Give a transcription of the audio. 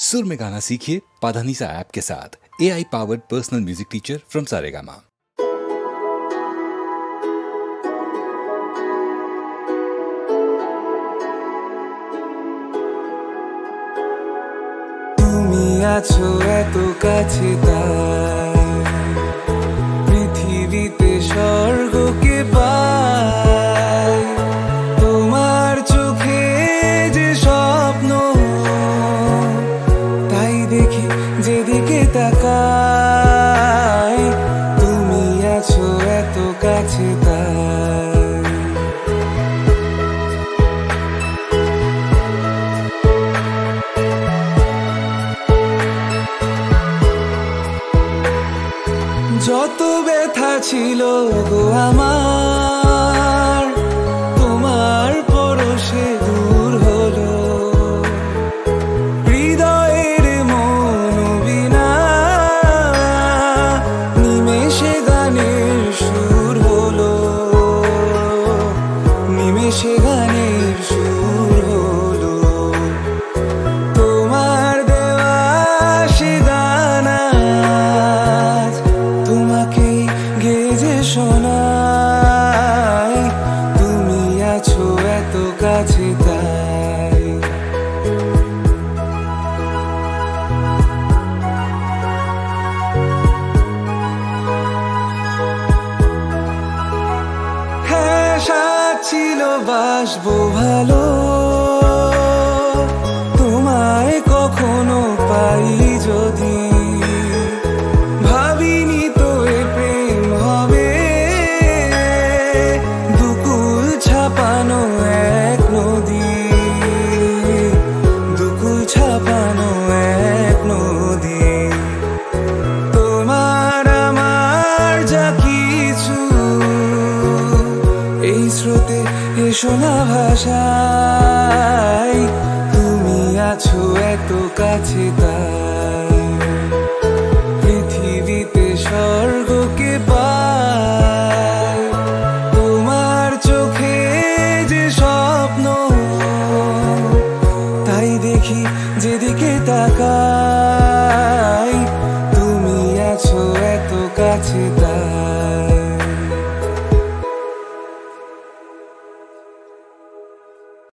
सुर में गाना सीखिए पाधानीसा ऐप के साथ। AI powered personal music teacher from Saregama. তুমি আছো এত কাছে তাই পৃথিবীতে স্বর্গকে পাই তোমার চোখে যে স্বপ্ন তাই দেখি যেদিকে তাকাই তুমি আছো এত কাছে তাই যত ব্যথা ছিল গো আমার তোমার পরশে দূর হলো হৃদয়ের মনোবীণা নিমেষে গানের সুর হলো নিমেষে গানের সুর হলো তোমার দেওয়া সে গান আজ তোমাকে গেজে শোনাই তুমি আছো এত কাছে তাই হ্যাঁ সাথ ছিল বাসবো ভালো তোমায় কখনো পাই যদি ভাবিনি তো এ প্রেম হবে দুকুল ছাপানো এক নদী দুকুল ছাপানো এক নদী তোমার আমার যা কিছু এই স্রোতে এসো না ভাষায় তুমি আছো এত কাছে তাই